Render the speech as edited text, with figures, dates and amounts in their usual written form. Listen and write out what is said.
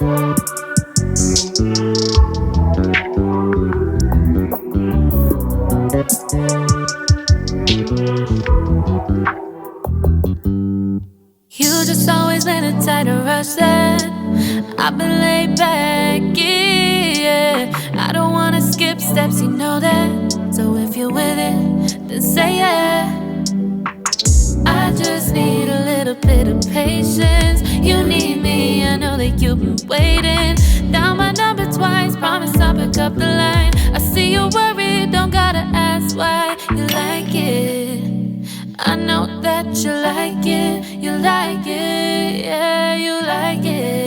You just always been a tighter rush that I've been laid back, yeah. I don't wanna skip steps, you know that. So if you're with it, then say yeah. I just need a little bit of patience. You need me, I know that you've been waiting. Down my number twice, promise I'll pick up the line. I see you worried, don't gotta ask why. You like it, I know that you like it. You like it, yeah, you like it.